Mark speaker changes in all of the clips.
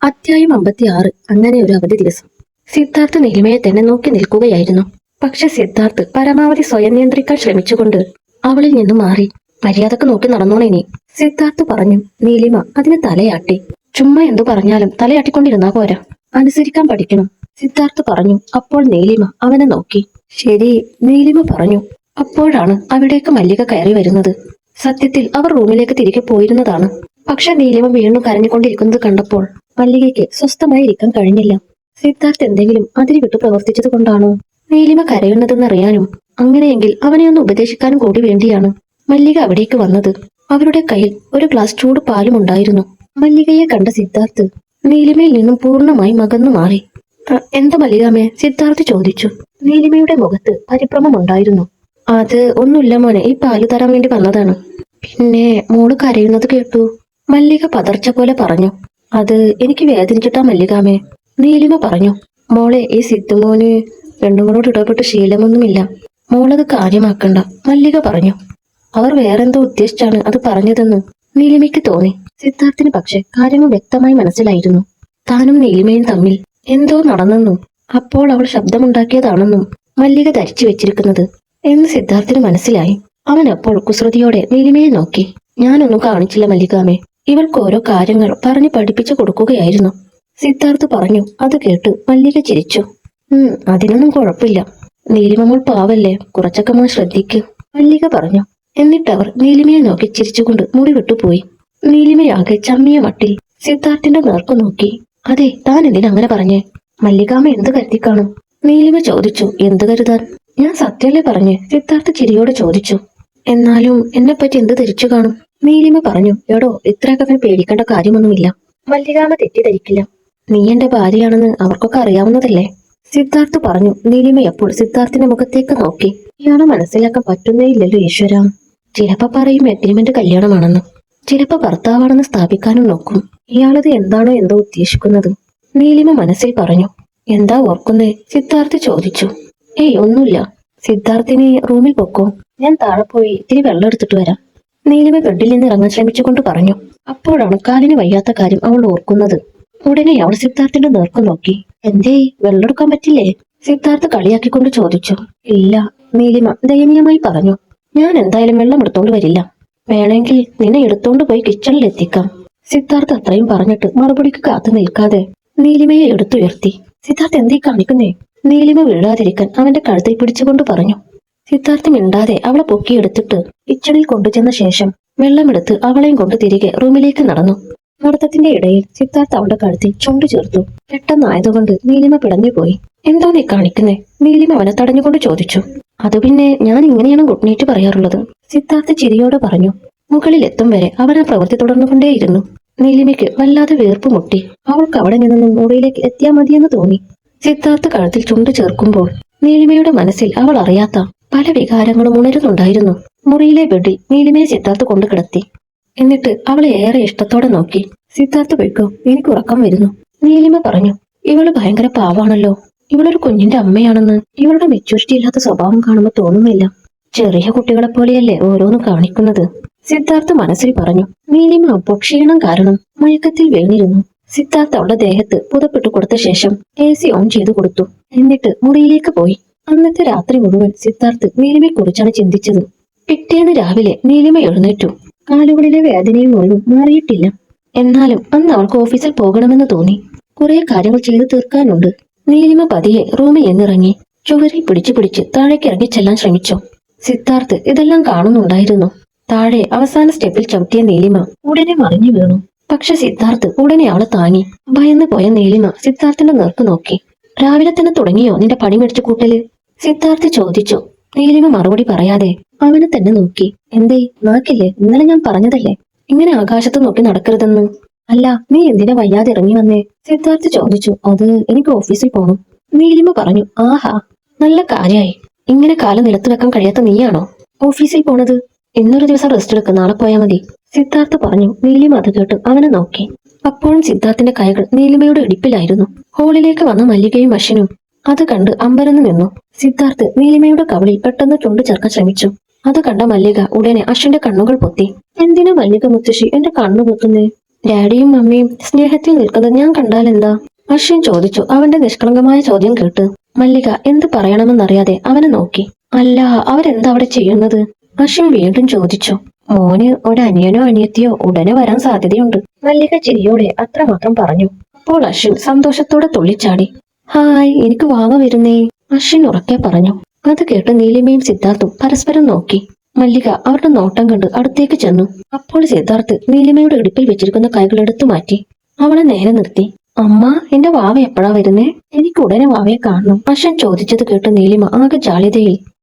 Speaker 1: അധ്യായം 56. അങ്ങനെ ഒരു അവധി ദിവസം. സിദ്ധാർത്ഥ് നീലിമയെ തന്നെ നോക്കി നിൽക്കുകയായിരുന്നു. പക്ഷെ സിദ്ധാർത്ഥ് പരമാവധി സ്വയം നിയന്ത്രിക്കാൻ ശ്രമിച്ചുകൊണ്ട് അവളിൽ നിന്നും മാറി. മര്യാദക്ക് നോക്കി നടന്നോണിനി, സിദ്ധാർത്ഥ് പറഞ്ഞു. നീലിമ അതിന് തലയാട്ടി. ചുമ്മാ എന്തു പറഞ്ഞാലും തലയാട്ടിക്കൊണ്ടിരുന്നാ പോരാ, അനുസരിക്കാൻ പഠിക്കണം, സിദ്ധാർത്ഥ് പറഞ്ഞു. അപ്പോൾ നീലിമ അവനെ നോക്കി. ശരി, നീലിമ പറഞ്ഞു. അപ്പോഴാണ് അവിടേക്ക് മല്ലിക കയറി വരുന്നത്. സത്യത്തിൽ അവർ റൂമിലേക്ക് തിരികെ പോയിരുന്നതാണ്. പക്ഷെ നീലിമ വീണ്ടും കരഞ്ഞുകൊണ്ടിരിക്കുന്നത് കണ്ടപ്പോൾ മല്ലികയ്ക്ക് സ്വസ്ഥമായി ഇരിക്കാൻ കഴിഞ്ഞില്ല. സിദ്ധാർത്ഥ് എന്തെങ്കിലും അതിരി വിട്ടു പ്രവർത്തിച്ചത് കൊണ്ടാണോ നീലിമ കരയുന്നതെന്നറിയാനും അങ്ങനെയെങ്കിൽ അവനെ ഒന്ന് ഉപദേശിക്കാനും കൂടി വേണ്ടിയാണ് മല്ലിക അവിടേക്ക് വന്നത്. അവരുടെ കയ്യിൽ ഒരു ഗ്ലാസ് ചൂട് പാലും ഉണ്ടായിരുന്നു. മല്ലികയെ കണ്ട സിദ്ധാർത്ഥ് നീലിമയിൽ നിന്നും പൂർണ്ണമായി മകന്നു മാറി. എന്താ മല്ലികാമേ, സിദ്ധാർത്ഥ് ചോദിച്ചു. നീലിമയുടെ മുഖത്ത് പരിഭ്രമമുണ്ടായിരുന്നു. അത് ഒന്നുമില്ല മോനെ, ഈ പാല് തരാൻ വേണ്ടി വന്നതാണ്. പിന്നെ മോള് കരയുന്നത് കേട്ടു, മല്ലിക പതർച്ച പോലെ പറഞ്ഞു. അത് എനിക്ക് വേദനിച്ചിട്ടാ മല്ലികാമേ, നീലിമ പറഞ്ഞു. മോളെ, ഈ സിദ്ധുമോന് പെണ്ണുങ്ങളോട് ഇടപെട്ട് ശീലമൊന്നുമില്ല, മോളത് കാര്യമാക്കണ്ട, മല്ലിക പറഞ്ഞു. അവർ വേറെന്തോ ഉദ്ദേശിച്ചാണ് അത് പറഞ്ഞതെന്ന് നീലിമയ്ക്ക് തോന്നി. സിദ്ധാർത്ഥിന് പക്ഷെ കാര്യങ്ങൾ വ്യക്തമായി മനസ്സിലായിരുന്നു. താനും നീലിമയും തമ്മിൽ എന്തോ നടന്നെന്നും അപ്പോൾ അവൾ ശബ്ദമുണ്ടാക്കിയതാണെന്നും മല്ലിക ധരിച്ചു വെച്ചിരിക്കുന്നത് എന്ന് സിദ്ധാർത്ഥിന് മനസ്സിലായി. അവൻ അപ്പോൾ കുസൃതിയോടെ നീലിമയെ നോക്കി. ഞാനൊന്നും കാണിച്ചില്ല മല്ലികാമേ, ഇവൾക്ക് ഓരോ കാര്യങ്ങൾ പറഞ്ഞു പഠിപ്പിച്ചു കൊടുക്കുകയായിരുന്നു, സിദ്ധാർത്ഥ് പറഞ്ഞു. അത് കേട്ട് മല്ലിക ചിരിച്ചു. അതിനൊന്നും കുഴപ്പമില്ല, നീലിമ പാവല്ലേ, കുറച്ചൊക്കെ മോൻ ശ്രദ്ധിക്ക്, മല്ലിക പറഞ്ഞു. എന്നിട്ടവർ നീലിമയെ നോക്കി ചിരിച്ചുകൊണ്ട് മുറി വിട്ടുപോയി. നീലിമയാകെ ചമ്മിയ മട്ടിൽ സിദ്ധാർത്ഥിന്റെ നേർക്കു നോക്കി. അതെ, താൻ എന്തിനാ അങ്ങനെ പറഞ്ഞേ, മല്ലികാമ എന്ത് കരുതിക്കാണും, നീലിമ ചോദിച്ചു. എന്ത് കരുതാൻ, ഞാൻ സത്യല്ലേ പറഞ്ഞേ, സിദ്ധാർത്ഥ് ചിരിയോടെ ചോദിച്ചു. എന്നാലും എന്നെപ്പറ്റി എന്ത് ധരിച്ചു കാണും, നീലിമ പറഞ്ഞു. എടോ, ഇത്രയൊക്കെ പേടിക്കേണ്ട കാര്യമൊന്നുമില്ല, മല്ലികാമ തെറ്റിദ്ധരിക്കില്ല, നീ എന്റെ ഭാര്യയാണെന്ന് അവർക്കൊക്കെ അറിയാവുന്നതല്ലേ, സിദ്ധാർത്ഥ് പറഞ്ഞു. നീലിമ അപ്പോൾ സിദ്ധാർത്ഥിന്റെ മുഖത്തേക്ക് നോക്കി. ഇയാളെ മനസ്സിലാക്കാൻ പറ്റുന്നേ ഇല്ലല്ലോ ഈശ്വര. ചിലപ്പോ പറയും എഗ്രിമെന്റ് കല്യാണമാണെന്ന്, ചിലപ്പോ ഭർത്താവാണെന്ന് സ്ഥാപിക്കാനും നോക്കും. ഇയാളത് എന്താണോ എന്തോ ഉദ്ദേശിക്കുന്നത്, നീലിമ മനസ്സിൽ പറഞ്ഞു. എന്താ ഓർക്കുന്നേ, സിദ്ധാർത്ഥ് ചോദിച്ചു. ഏയ് ഒന്നുമില്ല, സിദ്ധാർത്ഥിനെ റൂമിൽ പൊക്കോ, ഞാൻ താഴെ പോയി ഇത്തിരി വെള്ളം എടുത്തിട്ട് വരാം, നീലിമ ബെഡിൽ നിന്ന് ഇറങ്ങാൻ ശ്രമിച്ചുകൊണ്ട് പറഞ്ഞു. അപ്പോഴാണ് കാലിന് വയ്യാത്ത കാര്യം അവൾ ഓർക്കുന്നത്. ഉടനെ അവൾ സിദ്ധാർത്ഥിന്റെ നേർക്കു നോക്കി. എന്തേ, വെള്ളം എടുക്കാൻ പറ്റില്ലേ, സിദ്ധാർത്ഥ് കളിയാക്കിക്കൊണ്ട് ചോദിച്ചു. ഇല്ല, നീലിമ ദയനീയമായി പറഞ്ഞു. ഞാൻ എന്തായാലും വെള്ളം എടുത്തോണ്ട് വരില്ല, വേണമെങ്കിൽ നിന്നെ എടുത്തോണ്ട് പോയി കിച്ചണിൽ എത്തിക്കാം, സിദ്ധാർത്ഥ് അത്രയും പറഞ്ഞിട്ട് മറുപടിക്ക് കാത്തു നിൽക്കാതെ നീലിമയെ എടുത്തുയർത്തി. സിദ്ധാർത്ഥ് എന്തേ കാണിക്കുന്നേ, നീലിമ വീഴാതിരിക്കാൻ അവന്റെ കഴുത്തിൽ പിടിച്ചുകൊണ്ട് പറഞ്ഞു. സിദ്ധാർത്ഥ് മിണ്ടാതെ അവളെ പൊക്കിയെടുത്തിട്ട് കിച്ചണിൽ കൊണ്ടുചെന്ന ശേഷം വെള്ളമെടുത്ത് അവളെയും കൊണ്ട് തിരികെ റൂമിലേക്ക് നടന്നു. നടത്തത്തിന്റെ ഇടയിൽ സിദ്ധാർത്ഥ് അവളുടെ കഴുത്തിൽ ചുണ്ടു ചേർത്തു. പെട്ടെന്നായതുകൊണ്ട് നീലിമ പിടഞ്ഞുപോയി. എന്തോ നീ കാണിക്കുന്നേ, നീലിമ അവനെ തടഞ്ഞുകൊണ്ട് ചോദിച്ചു. അത് പിന്നെ ഞാൻ ഇങ്ങനെയാണ് ഗുഡ് നൈറ്റ് പറയാറുള്ളത്, സിദ്ധാർത്ഥ് ചിരിയോടെ പറഞ്ഞു. മുകളിൽ എത്തും വരെ അവൻ ആ പ്രവൃത്തി തുടർന്നുകൊണ്ടേയിരുന്നു. നീലിമയ്ക്ക് വല്ലാതെ വീർപ്പ് മുട്ടി. അവൾക്ക് അവിടെ നിന്നും മുറിയിലേക്ക് എത്തിയാൽ മതിയെന്ന് തോന്നി. സിദ്ധാർത്ഥ് കഴുത്തിൽ ചുണ്ടു ചേർക്കുമ്പോൾ നീലിമയുടെ മനസ്സിൽ അവൾ അറിയാത്ത പല വികാരങ്ങളും ഉണരുന്നുണ്ടായിരുന്നു. മുറിയിലെ ബെഡിൽ നീലിമയെ സിദ്ധാർത്ഥ് കൊണ്ടു കിടത്തി. എന്നിട്ട് അവളെ ഏറെ ഇഷ്ടത്തോടെ നോക്കി. സിദ്ധാർത്ഥ് പോയിക്കോ, എനിക്ക് ഉറക്കം വരുന്നു, നീലിമ പറഞ്ഞു. ഇവള് ഭയങ്കര പാവാണല്ലോ, ഇവളൊരു കുഞ്ഞിന്റെ അമ്മയാണെന്ന് ഇവളുടെ മെച്യൂരിറ്റി ഇല്ലാത്ത സ്വഭാവം കാണുമ്പോൾ തോന്നുന്നില്ല. ചെറിയ കുട്ടികളെ പോലെയല്ലേ ഓരോന്നും കാണിക്കുന്നത്, സിദ്ധാർത്ഥ് മനസ്സിൽ പറഞ്ഞു. നീലിമ അപ്പോൾ ക്ഷീണം കാരണം മയക്കത്തിൽ വീണിരുന്നു. സിദ്ധാർത്ഥ് അവളുടെ ദേഹത്ത് പുതപ്പിട്ട് കൊടുത്ത ശേഷം AC ഓൺ ചെയ്തു കൊടുത്തു. എന്നിട്ട് മുറിയിലേക്ക് പോയി. അന്നത്തെ രാത്രി മുഴുവൻ സിദ്ധാർത്ഥ് നീലിമയെ കുറിച്ചാണ് ചിന്തിച്ചത്. പിറ്റേന്ന് രാവിലെ നീലിമ എഴുന്നേറ്റു. കാലുകളിലെ വേദനയും മുറിവും മാറിയിട്ടില്ല. എന്നാലും അന്ന് അവൾക്ക് ഓഫീസിൽ പോകണമെന്ന് തോന്നി. കുറെ കാര്യങ്ങൾ ചെയ്തു തീർക്കാനുണ്ട്. നീലിമ പതിയെ റൂമിൽ നിന്നിറങ്ങി ചുവരിൽ പിടിച്ചു താഴേക്ക് ഇറങ്ങി ചെല്ലാൻ ശ്രമിച്ചു. സിദ്ധാർത്ഥ് ഇതെല്ലാം കാണുന്നുണ്ടായിരുന്നു. താഴെ അവസാന സ്റ്റെപ്പിൽ ചവിട്ടിയ നീലിമ ഉടനെ മറിഞ്ഞു വീണു. പക്ഷെ സിദ്ധാർത്ഥ് ഉടനെ അവളെ താങ്ങി. ഭയന്നു പോയ നീലിമ സിദ്ധാർത്ഥിന്റെ നേർക്ക് നോക്കി. രാവിലെ തന്നെ തുടങ്ങിയോ നിന്റെ പണി മേടിച്ചു കൂട്ടല്, സിദ്ധാർത്ഥ് ചോദിച്ചു. നീലിമ മറുപടി പറയാതെ അവനെ തന്നെ നോക്കി. എന്തേ, നാക്കില്ലേ, ഇന്നലെ ഞാൻ പറഞ്ഞതല്ലേ ഇങ്ങനെ ആകാശത്ത് നോക്കി നടക്കരുതെന്ന്. അല്ല, നീ എന്തിനാ വയ്യാതെ ഇറങ്ങി വന്നേ, സിദ്ധാർത്ഥ് ചോദിച്ചു. അത് എനിക്ക് ഓഫീസിൽ പോണം, നീലിമ പറഞ്ഞു. ആഹാ, നല്ല കാര്യായി. ഇങ്ങനെ കാലം നിലത്ത് വെക്കാൻ കഴിയാത്ത നീയാണോ ഓഫീസിൽ പോണത്, ഇന്നൊരു ദിവസം റെസ്റ്റ് എടുക്ക, നാളെ പോയാൽ മതി, സിദ്ധാർത്ഥ് പറഞ്ഞു. നീലിമ അത് കേട്ട് അവനെ നോക്കി. അപ്പോഴും സിദ്ധാർത്ഥിന്റെ കൈകൾ നീലിമയുടെ ഇടുപ്പിലായിരുന്നു. ഹോളിലേക്ക് വന്ന മല്ലികയും അശ്വിനും അത് കണ്ട് അമ്പരന്ന് നിന്നു. സിദ്ധാർത്ഥ് നീലിമയുടെ കവളിൽ പെട്ടെന്ന് ചുണ്ടു ചേർക്കാൻ ശ്രമിച്ചു. അത് കണ്ട മല്ലിക ഉടനെ അശ്വിന്റെ കണ്ണുകൾ പൊത്തി. എന്തിനാ മല്ലിക മുത്തശ്ശി എന്റെ കണ്ണു പൊത്തുന്നേ, ഡാഡിയും മമ്മിയും സ്നേഹത്തിൽ നിൽക്കുന്നത് ഞാൻ കണ്ടാലെന്താ? അശ്വിൻ ചോദിച്ചു. അവന്റെ നിഷ്കളങ്കമായ ചോദ്യം കേട്ട് മല്ലിക എന്ത് പറയണമെന്നറിയാതെ അവനെ നോക്കി. അല്ല, അവരെന്താ അവിടെ ചെയ്യുന്നത്? അശ്വിൻ വീണ്ടും ചോദിച്ചു. മോന് ഒരനിയനോ അനിയത്തിയോ ഉടനെ വരാൻ സാധ്യതയുണ്ട്. മല്ലിക ചിരിയോടെ അത്രമാത്രം പറഞ്ഞു. അപ്പോൾ അശ്വിൻ സന്തോഷത്തോടെ തുള്ളിച്ചാടി. ഹായ്, എനിക്ക് വാവ വരുന്നേ, അശ്വിൻ ഉറക്കെ പറഞ്ഞു. അത് കേട്ട് നീലിമയും സിദ്ധാർത്ഥും പരസ്പരം നോക്കി. മല്ലിക അവരുടെ നോട്ടം കണ്ട് അടുത്തേക്ക് ചെന്നു. അപ്പോൾ സിദ്ധാർത്ഥ് നീലിമയുടെ ഇടുപ്പിൽ വെച്ചിരിക്കുന്ന കൈകൾ എടുത്തു മാറ്റി അവളെ നേരെ നിർത്തി. അമ്മ, എന്റെ വാവ എപ്പോഴാ വരുന്നേ? എനിക്ക് ഉടനെ വാവയെ കാണണം, അശ്വൻ ചോദിച്ചത് കേട്ട് നീലിമ ആകെ ജാളിതയിൽ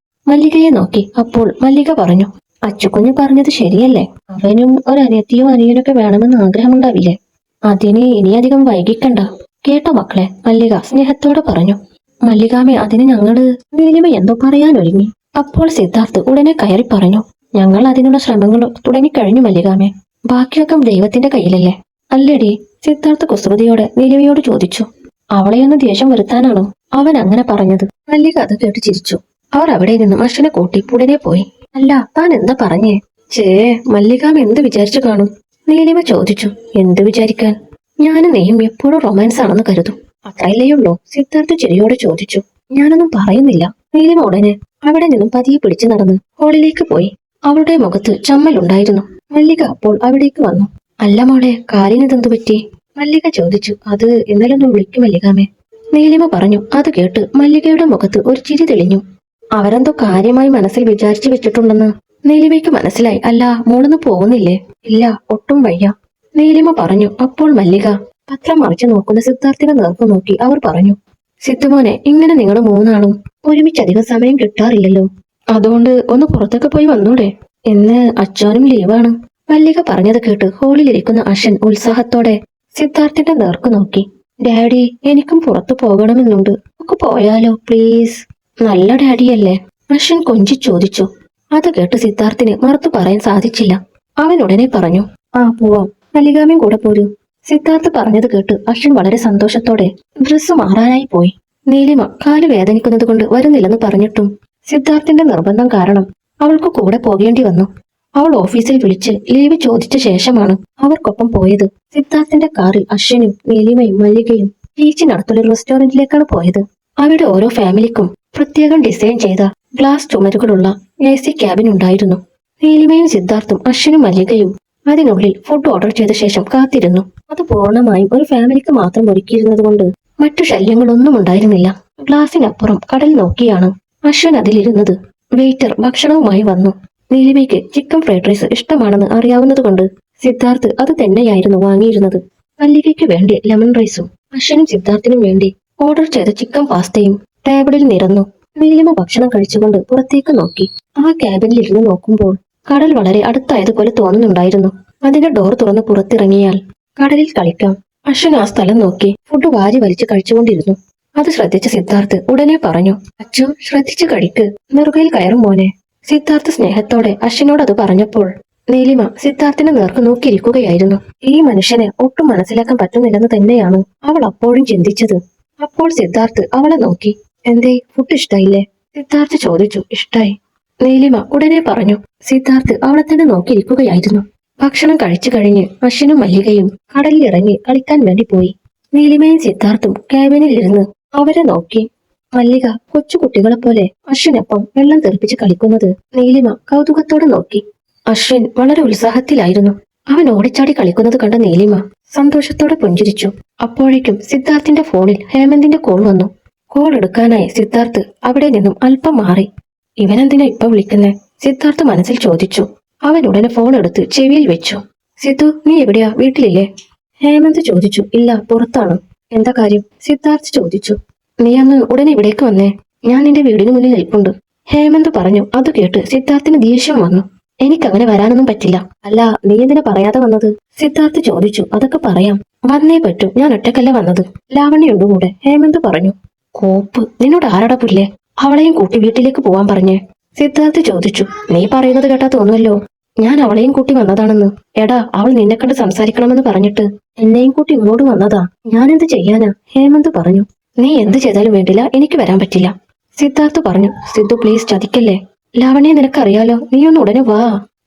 Speaker 1: മല്ലികയെ നോക്കി. അപ്പോൾ മല്ലിക പറഞ്ഞു. അച്ചുകുഞ്ഞ് പറഞ്ഞത് ശരിയല്ലേ? അവനും ഒരനിയത്തിയോ അനിയനൊക്കെ വേണമെന്ന് ആഗ്രഹമുണ്ടാവില്ലേ? അതിന് ഇനിയധികം വൈകിക്കണ്ട. കേട്ടോ മക്കളെ, മല്ലിക സ്നേഹത്തോടെ പറഞ്ഞു. മല്ലികാമേ, അതിന് ഞങ്ങള് നീലിമ എന്തോ പറയാനൊരുങ്ങി. അപ്പോൾ സിദ്ധാർത്ഥ് ഉടനെ കയറി പറഞ്ഞു. ഞങ്ങൾ അതിനുള്ള ശ്രമങ്ങൾ തുടങ്ങിക്കഴിഞ്ഞു മല്ലികാമേ. ബാക്കിയൊക്കെ ദൈവത്തിന്റെ കയ്യിലല്ലേ? അല്ലടി, സിദ്ധാർത്ഥ് കുസൃതിയോടെ നീലിമയോട് ചോദിച്ചു. അവളെയൊന്ന് ദേഷ്യം വരുത്താനാണോ അവൻ അങ്ങനെ പറഞ്ഞത്? മല്ലിക അത് കേട്ട് ചിരിച്ചു. അവർ അവിടെ നിന്നും അശ്വനെ കൂട്ടി ഉടനെ പോയി. അല്ല, താൻ എന്താ പറഞ്ഞേ? മല്ലികാമ എന്ത് വിചാരിച്ചു കാണും? നീലിമ ചോദിച്ചു. എന്ത് വിചാരിക്കാൻ? ഞാനും നീയും എപ്പോഴും റൊമാൻസ് ആണെന്ന് കരുതും, അത്രയല്ലേയുള്ളൂ? സിദ്ധാർത്ഥ് ചിരിയോടെ ചോദിച്ചു. ഞാനൊന്നും പറയുന്നില്ല. നീലിമ ഉടനെ അവിടെ നിന്നും പതിയെ പിടിച്ചു നടന്ന് ഹോളിലേക്ക് പോയി. അവളുടെ മുഖത്ത് ചമ്മലുണ്ടായിരുന്നു. മല്ലിക അപ്പോൾ അവിടേക്ക് വന്നു. അല്ല മോളെ, കാലിനെന്തു പറ്റി? മല്ലിക ചോദിച്ചു. അത് ഇന്നലൊന്നും വിളിക്കും മല്ലികാമേ, നീലിമ പറഞ്ഞു. അത് കേട്ട് മല്ലികയുടെ മുഖത്ത് ഒരു ചിരി തെളിഞ്ഞു. അവരെന്തോ കാര്യമായി മനസ്സിൽ വിചാരിച്ചു വെച്ചിട്ടുണ്ടെന്ന് നീലിമയ്ക്ക് മനസ്സിലായി. അല്ല, മോളൊന്നും പോകുന്നില്ലേ? ഇല്ല, ഒട്ടും വയ്യ, നീലിമ പറഞ്ഞു. അപ്പോൾ മല്ലിക പത്രം മറിച്ചു നോക്കുന്ന സിദ്ധാർത്ഥിനെ നേർക്കു നോക്കി അവർ പറഞ്ഞു. സിദ്ധുമോനെ, ഇങ്ങനെ നിങ്ങൾ മൂന്നാളും ഒരുമിച്ചധികം സമയം കിട്ടാറില്ലല്ലോ. അതുകൊണ്ട് ഒന്ന് പുറത്തൊക്കെ പോയി വന്നൂടെ? ഇന്ന് അച്ഛനും ലീവാണ്. മല്ലിക പറഞ്ഞത് കേട്ട് ഹോളിലിരിക്കുന്ന അശ്വൻ ഉത്സാഹത്തോടെ സിദ്ധാർത്ഥിന്റെ നേർക്കു നോക്കി. ഡാഡി, എനിക്കും പുറത്തു പോകണമെന്നുണ്ട്. നമുക്ക് പോയാലോ പ്ലീസ്? നല്ല ഡാഡിയല്ലേ? അശ്വൻ കൊഞ്ചി ചോദിച്ചു. അത് കേട്ട് സിദ്ധാർത്ഥിന് മറുത്തു പറയാൻ സാധിച്ചില്ല. അവൻ ഉടനെ പറഞ്ഞു. ആ, പോവാം, മല്ലികാമയും കൂടെ പോരൂ. സിദ്ധാർത്ഥ് പറഞ്ഞത് കേട്ട് അശ്വിൻ വളരെ സന്തോഷത്തോടെ ഡ്രസ്സ് മാറാനായി പോയി. നീലിമ കാല് വേദനിക്കുന്നത് കൊണ്ട് വരുന്നില്ലെന്ന് പറഞ്ഞിട്ടും സിദ്ധാർത്ഥിന്റെ നിർബന്ധം കാരണം അവൾക്ക് കൂടെ പോകേണ്ടി വന്നു. അവൾ ഓഫീസിൽ വിളിച്ച് ലീവ് ചോദിച്ച ശേഷമാണ് അവർക്കൊപ്പം പോയത്. സിദ്ധാർത്ഥിന്റെ കാറിൽ അശ്വിനും നീലിമയും മല്ലികയും ബീച്ചിനടുത്തുള്ള റെസ്റ്റോറന്റിലേക്കാണ് പോയത്. അവിടെ ഓരോ ഫാമിലിക്കും പ്രത്യേകം ഡിസൈൻ ചെയ്ത ഗ്ലാസ് ചുമരുകളുള്ള AC ക്യാബിൻ ഉണ്ടായിരുന്നു. നീലിമയും സിദ്ധാർത്ഥും അശ്വിനും മല്ലികയും അതിനുള്ളിൽ ഫുഡ് ഓർഡർ ചെയ്ത ശേഷം കാത്തിരുന്നു. അത് പൂർണ്ണമായും ഒരു ഫാമിലിക്ക് മാത്രം ഒരുക്കിയിരുന്നത് കൊണ്ട് മറ്റു ശല്യങ്ങളൊന്നും ഉണ്ടായിരുന്നില്ല. ഗ്ലാസിനപ്പുറം കടൽ നോക്കിയാണ് അശ്വിൻ അതിലിരുന്നത്. വെയിറ്റർ ഭക്ഷണവുമായി വന്നു. നീലിമയ്ക്ക് ചിക്കൻ ഫ്രൈഡ് റൈസ് ഇഷ്ടമാണെന്ന് അറിയാവുന്നതുകൊണ്ട് സിദ്ധാർത്ഥ് അത് തന്നെയായിരുന്നു വാങ്ങിയിരുന്നത്. മല്ലികയ്ക്ക് വേണ്ടി ലെമൺ റൈസും അശ്വിനും സിദ്ധാർത്ഥിനും വേണ്ടി ഓർഡർ ചെയ്ത ചിക്കൻ പാസ്തയും ടേബിളിൽ നിരന്നു. നീലിമ ഭക്ഷണം കഴിച്ചുകൊണ്ട് പുറത്തേക്ക് നോക്കി. ആ ക്യാബിനിൽ ഇരുന്ന് നോക്കുമ്പോൾ കടൽ വളരെ അടുത്തായതുപോലെ തോന്നുന്നുണ്ടായിരുന്നു. അതിന്റെ ഡോർ തുറന്ന് പുറത്തിറങ്ങിയാൽ കടലിൽ കളിക്കാം. അശ്വിൻ ആ സ്ഥലം നോക്കി ഫുഡ് വാരി വലിച്ച് കഴിച്ചുകൊണ്ടിരുന്നു. അത് ശ്രദ്ധിച്ച സിദ്ധാർത്ഥ് ഉടനെ പറഞ്ഞു. അച്ഛൻ ശ്രദ്ധിച്ചു കഴിക്ക്, നെറുകയിൽ കയറും മോനെ. സിദ്ധാർത്ഥ് സ്നേഹത്തോടെ അശ്വിനോട് അത് പറഞ്ഞപ്പോൾ നീലിമ സിദ്ധാർത്ഥിനെ നേർക്ക് നോക്കിയിരിക്കുകയായിരുന്നു. ഈ മനുഷ്യനെ ഒട്ടും മനസ്സിലാക്കാൻ പറ്റുന്നില്ലെന്ന് തന്നെയാണ് അവൾ അപ്പോഴും ചിന്തിച്ചത്. അപ്പോൾ സിദ്ധാർത്ഥ് അവളെ നോക്കി. എന്തേ, ഫുഡ് ഇഷ്ടായില്ലേ? സിദ്ധാർത്ഥ് ചോദിച്ചു. ഇഷ്ടായി, നീലിമ ഉടനെ പറഞ്ഞു. സിദ്ധാർത്ഥ് അവളെ തന്നെ നോക്കിയിരിക്കുകയായിരുന്നു. ഭക്ഷണം കഴിച്ചു കഴിഞ്ഞ് അശ്വിനും മല്ലികയും കടലിലിറങ്ങി കളിക്കാൻ വേണ്ടി പോയി. നീലിമയും സിദ്ധാർത്ഥും ക്യാബിനിൽ ഇരുന്ന് അവരെ നോക്കി. മല്ലിക കൊച്ചുകുട്ടികളെ പോലെ അശ്വിനൊപ്പം വെള്ളം തെറിപ്പിച്ച് കളിക്കുന്നത് നീലിമ കൗതുകത്തോടെ നോക്കി. അശ്വിൻ വളരെ ഉത്സാഹത്തിലായിരുന്നു. അവൻ ഓടിച്ചാടി കളിക്കുന്നത് കണ്ട നീലിമ സന്തോഷത്തോടെ പുഞ്ചിരിച്ചു. അപ്പോഴേക്കും സിദ്ധാർത്ഥിന്റെ ഫോണിൽ ഹേമന്തിന്റെ കോൾ വന്നു. കോൾ എടുക്കാനായി സിദ്ധാർത്ഥ് അവിടെ നിന്നും അല്പം മാറി. ഇവനെന്തിനാ ഇപ്പൊ വിളിക്കുന്നേ? സിദ്ധാർത്ഥ് മനസ്സിൽ ചോദിച്ചു. അവൻ ഉടനെ ഫോൺ എടുത്ത് ചെവിയിൽ വെച്ചു. സിദ്ധു, നീ എവിടെയാ? വീട്ടിലില്ലേ? ഹേമന്ത് ചോദിച്ചു. ഇല്ല, പുറത്താണ്. എന്താ കാര്യം? സിദ്ധാർത്ഥ് ചോദിച്ചു. നീ അന്ന് ഉടനെ ഇവിടേക്ക് വന്നേ, ഞാൻ നിന്റെ വീടിന് മുന്നിൽ നിൽപ്പുണ്ട്, ഹേമന്ത് പറഞ്ഞു. അത് കേട്ട് സിദ്ധാർത്ഥിന് ദേഷ്യം വന്നു. എനിക്കങ്ങനെ വരാനൊന്നും പറ്റില്ല. അല്ല, നീ എന്തിനാ പറയാതെ വന്നത്? സിദ്ധാർത്ഥ് ചോദിച്ചു. അതൊക്കെ പറയാം, വന്നേ പറ്റൂ, ഞാൻ ഒറ്റക്കല്ല വന്നത്, ലാവണ്യുണ്ട് കൂടെ, ഹേമന്ത് പറഞ്ഞു. കോപ്പ്, നിന്നോട് ആരടാ പുല്ലേ അവളെയും കൂട്ടി വീട്ടിലേക്ക് പോവാൻ പറഞ്ഞേ? സിദ്ധാർത്ഥ് ചോദിച്ചു. നീ പറയുന്നത് കേട്ടാ തോന്നുമല്ലോ ഞാൻ അവളെയും കൂട്ടി വന്നതാണെന്ന്. എടാ, അവൾ നിന്നെ കണ്ട് സംസാരിക്കണമെന്ന് പറഞ്ഞിട്ട് എന്നെയും കൂട്ടി ഇങ്ങോട്ട് വന്നതാ. ഞാനെന്ത് ചെയ്യാനാ? ഹേമന്ത് പറഞ്ഞു. നീ എന്ത് ചെയ്താലും വേണ്ടില്ല, എനിക്ക് വരാൻ പറ്റില്ല, സിദ്ധാർത്ഥ് പറഞ്ഞു. സിദ്ധു പ്ലീസ്, ചതിക്കല്ലേ. ലാവണ്യെ, നിനക്കറിയാലോ, നീ ഒന്ന് ഉടനെ വാ.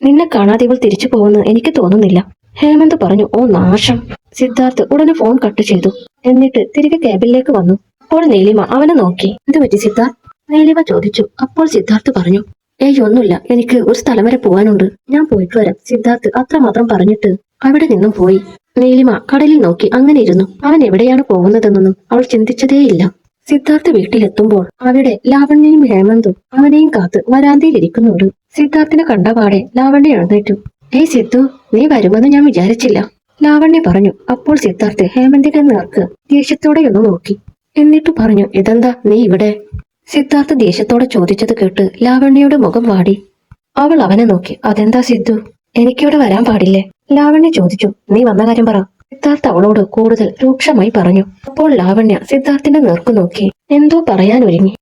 Speaker 1: നിന്നെ കാണാതെ ഇവൾ തിരിച്ചു പോകുന്നു എനിക്ക് തോന്നുന്നില്ല, ഹേമന്ത് പറഞ്ഞു, ഓ നാശം. സിദ്ധാർത്ഥ് ഉടനെ ഫോൺ കട്ട് ചെയ്തു. എന്നിട്ട് തിരികെ ക്യാബിനിലേക്ക് വന്നു. അപ്പോൾ നീലിമ അവനെ നോക്കി. എന്ത് പറ്റി സിദ്ധാർത്ഥ്? നീലിമ ചോദിച്ചു. അപ്പോൾ സിദ്ധാർത്ഥ് പറഞ്ഞു, ഏയ് ഒന്നുമില്ല, എനിക്ക് ഒരു സ്ഥലം വരെ പോവാനുണ്ട്, ഞാൻ പോയിട്ട് വരാം. സിദ്ധാർത്ഥ് അത്രമാത്രം പറഞ്ഞിട്ട് അവിടെ നിന്നും പോയി. നീലിമ കടലിൽ നോക്കി അങ്ങനെ ഇരുന്നു. അവൻ എവിടെയാണ് പോകുന്നതെന്നൊന്നും അവൾ ചിന്തിച്ചതേയില്ല. സിദ്ധാർത്ഥ് വീട്ടിലെത്തുമ്പോൾ അവിടെ ലാവണ്യയും ഹേമന്തും അവനെയും കാത്ത് വരാന്തയിലിരിക്കുന്നുണ്ട്. സിദ്ധാർത്ഥിനെ കണ്ടപാടെ ലാവണ്യ എഴുന്നേറ്റു. ഏയ് സിദ്ധു, നീ വരുമെന്ന് ഞാൻ വിചാരിച്ചില്ല, ലാവണ്യ പറഞ്ഞു. അപ്പോൾ സിദ്ധാർത്ഥ് ഹേമന്തിന്റെ നേർക്ക് ദേഷ്യത്തോടെയൊന്ന് നോക്കി. എന്നിട്ട് പറഞ്ഞു, ഇതെന്താ നീ ഇവിടെ? സിദ്ധാർത്ഥ് ദേഷ്യത്തോടെ ചോദിച്ചത് കേട്ട് ലാവണ്യയുടെ മുഖം വാടി. അവൾ അവനെ നോക്കി. അതെന്താ സിദ്ധു, എനിക്കിവിടെ വരാൻ പാടില്ലേ? ലാവണ്യ ചോദിച്ചു. നീ വന്ന കാര്യം പറ. സിദ്ധാർത്ഥ് അവളോട് കൂടുതൽ രൂക്ഷമായി പറഞ്ഞു. അപ്പോൾ ലാവണ്യ സിദ്ധാർത്ഥിന്റെ നേർക്ക് നോക്കി എന്തോ പറയാനൊരുങ്ങി.